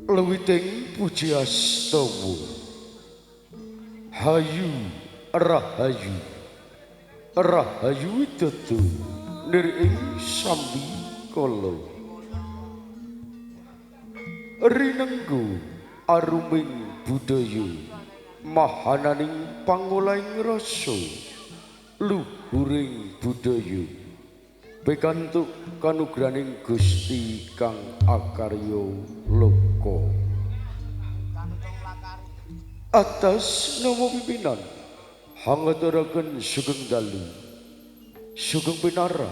Lewiting puji astawa hayu rahayu rahayu widodo nir ing sambi kala rinenggo aruming budaya mahananing pangolaing rasa luhuring budaya pikantuk kanugraning Gusti kang akarya loka atas nama pimpinan hangaturaken sugeng dalu sugeng pinara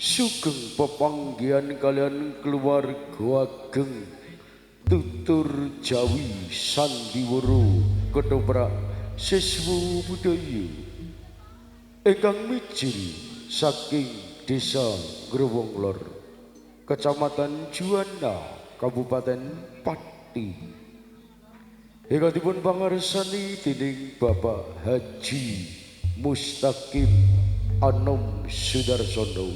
sugeng pepanggihan kalian keluarga ageng tutur Jawi sandiwara ketoprak siswa budaya ingkang mijil saking Desa Growong Lor, Kecamatan Juwana, Kabupaten Pati. Ingkang pangarsani dening Bapak Haji Mustaqim Anom Sudarsono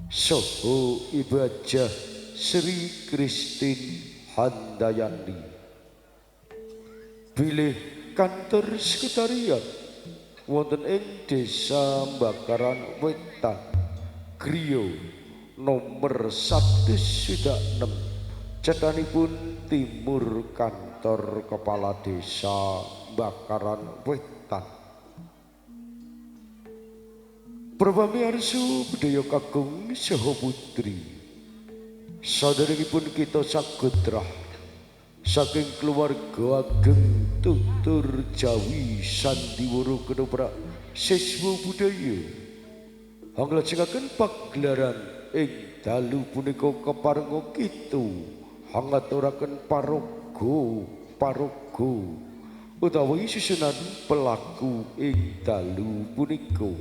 saha Ibu Hajah Sri Christine Handayani. Bilih kantor sekretariat wonten ing Desa Bakaran Wetan Griya nomor 106 cetanipun timur kantor kepala Desa Bakaran Wetan. Pramiyarsa budaya kakung saha putri saderengipun kita sagudrah saking keluarga ageng tutur Jawi sandiwara ketoprak siswa budaya anglajengaken pagelaran ing dalu punika keparenga kita hangaturaken paraga utawi susunan pelaku ing dalu punika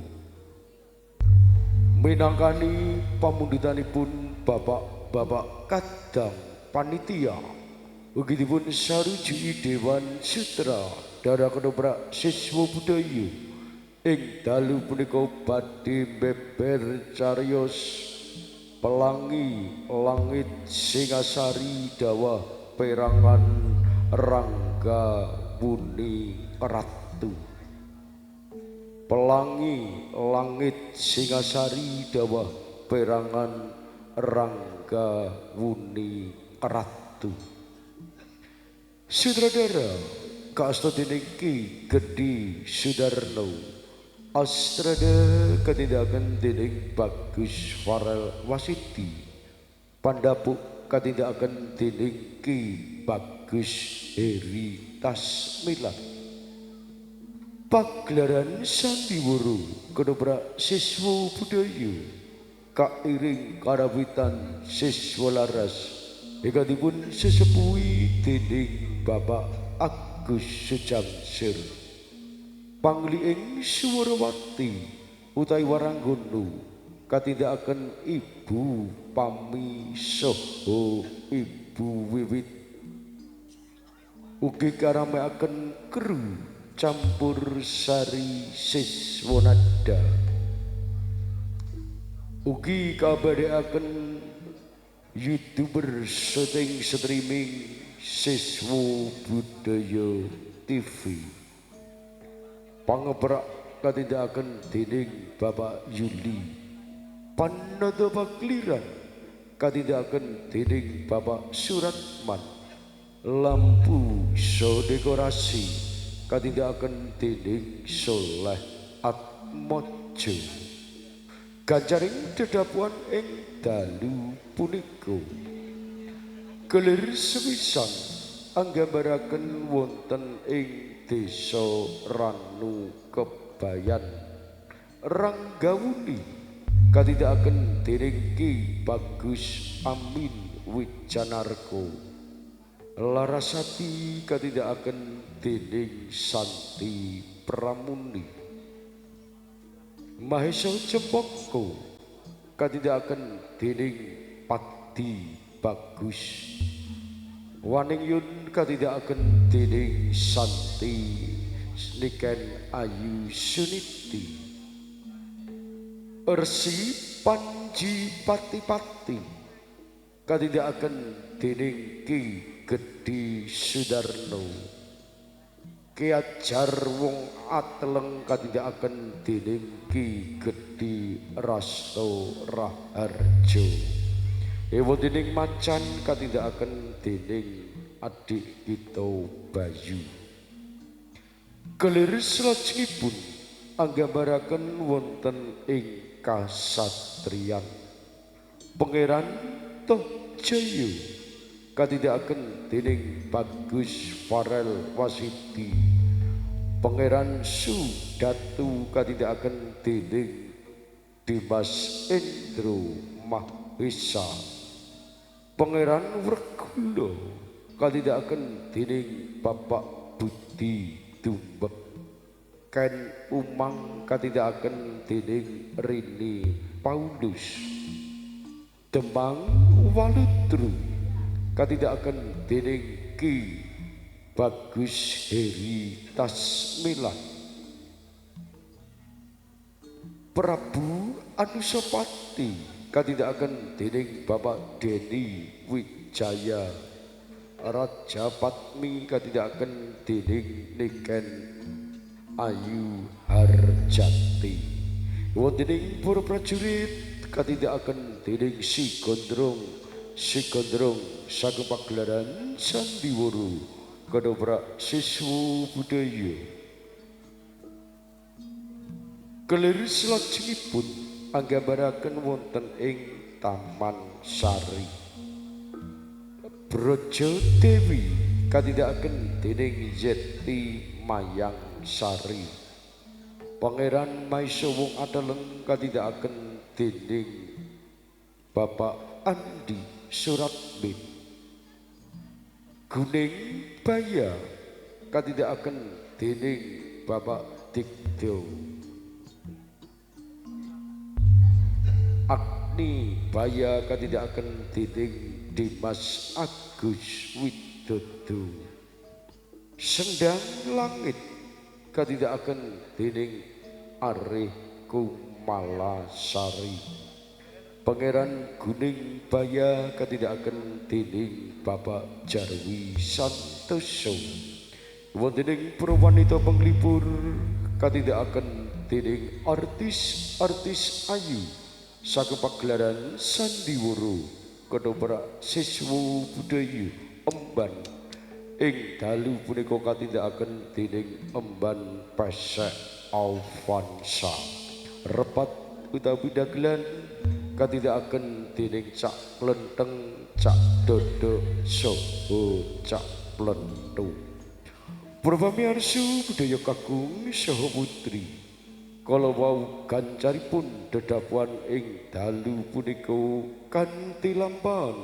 minangkani pamundutanipun bapak-bapak kadang panitia ugi dipun sarujuki Dewan Sutra Dara Ketoprak siswa budaya ing dalu punika badhe beber cariyos pelangi langit Singasari Dawah perangan Rangga Buni Ratu. Pelangi langit Singasari Dawah perangan Rangga Buni Ratu. Sutradara kaasta dening Ki Gedi Sudarno, astrada katindakan dening Bagus Farel Wasiti, pandapuk katindakan dening Ki Bagus Heri Tasmilan. Pagelaran sandiwara ketoprak siswa budaya kairing karawitan siswa laras ingkang dipun sesepuhi dening Bapak Agus Sujamsir Pangliing Suwarawati utawi Waranggono katindakaken Ibu Pami saha Ibu Wiwit ugi karamekaken kru campur sari siswanada ugi kabadhekaken YouTuber syuting streaming siswa budaya TV pangeprak katindakaken dening Bapak Yuli Panada Pakliran katindakaken dening Bapak Suratman lampu so dekorasi katindakaken dening Soleh Atmojo ganjaring dedapuan ing dalu punika kelir sepisan anggambaraken wonten ing Desa Ranu Kebayan Ranggawuni katindakaken dening Ki Bagus Amin Wijanarko Larasati katindakaken dening Santi Pramuni Mahesa Cempaka katindakaken dening Pati Bagus Waningyun katindakaken dening Santi Niken Ayu Suniti Resi Panji Pati-pati katindakaken dening Ki Gedhi Sudarno. Ki Ajar Wong Ateleng katindakaken dening Ki Gedhi Rasto Raharjo. Ewa dening Macan katindakaken dening adik kita Bayu. Kelir salajengipun anggambaraken wonten ing kasatriyan Pangeran Tohjaya katindakaken dening Bagus Farel Wasidi. Pangeran Sudatu katindakaken dening Dimas Endro Mahesa. Pangeran Werkula katindakaken dening Bapak Budi Tumbek. Ken Umang katindakaken dening Rini Paulus. Demang Waludru katindakaken dening Ki Bagus Heri Tasmilan. Prabu Anusapati katindakaken dening Bapak Deni Wijaya. Raja Patmi katindakaken dening Niken Ayu Harjati. Wontening para prajurit katindakaken dening Si Gondrong saking pagelaran Sandiwara Kadoprak Siswa Budaya. Kelir salajengipun anggambaraken wonten ing Taman Sari. Brojo Dewi katindakaken dening Yeti Mayang Sari. Pangeran Maisa Wong Ateleng katindakaken dening Bapak Andi Suratbin. Guning Baya katindakaken dening Bapak Digdo. Agni Baya katindakaken dening Dimas Agus Widodo. Sendang Langit katindakaken dening Arih Kumalasari. Pangeran Guning Baya katindakaken dening Bapak Jarwi Santoso. Wontening para wanita penglipur katindakaken dening artis ayu saking pagelaran Sandiwara Kadoprak Siswa Budaya Emban. Ing dalu punika katindakaken dening Emban Pesek Alfansa. Repat utawi dagelan katindakaken dening Cak Plenteng, Cak Dodo saha Cak Plentu. Purwamiarsa budaya kakung saha putri. Kala wau gancaripun dedapuan ing dalu punika kanthi lampahan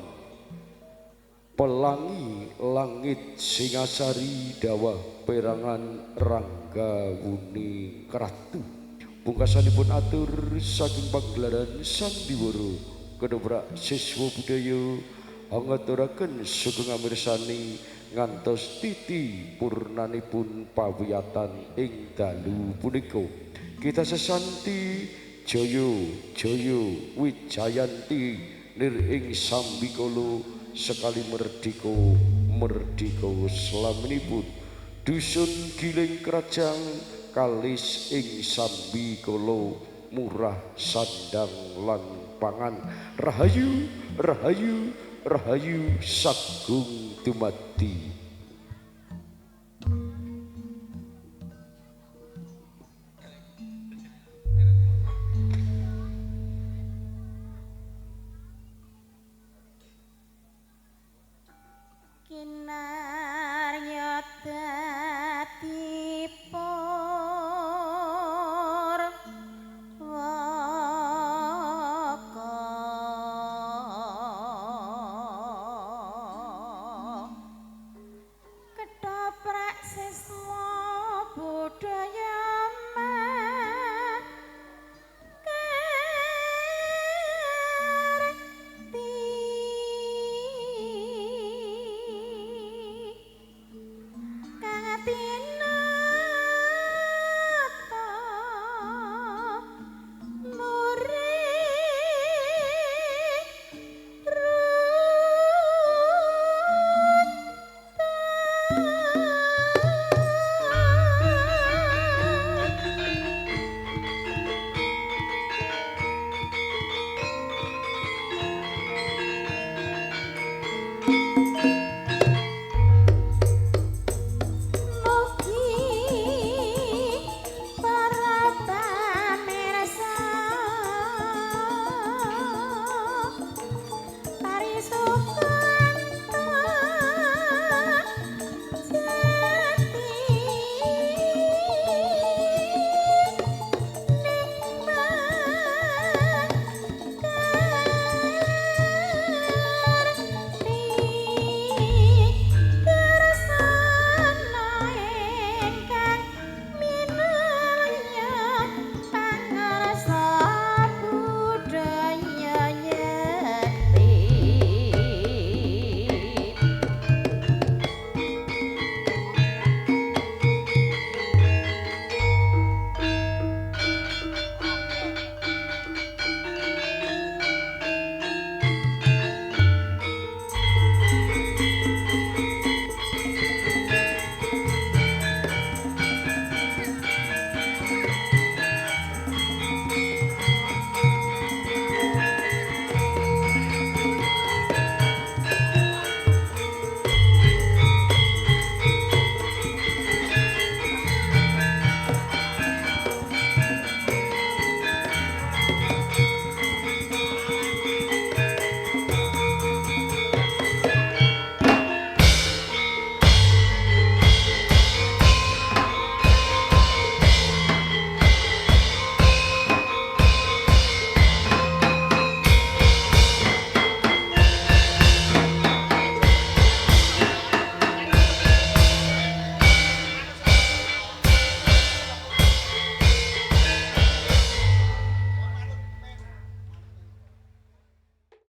Pelangi Langit Singasari dawah perangan Rangga Wuni Kratu. Pungkasanipun atur saking pagelaran Sandiwara Kadoprak Siswa Budaya angaturaken sugeng amirsani ngantos titi purnanipun pawiyatan ing dalu punika. Kita sesanti Joyo Wijayanti nir ing sambikala sekali merdiko slaminipun dusun Giling Kerajang kalis ing sambikala murah sandang lan pangan. Rahayu sagung dumadi. Kin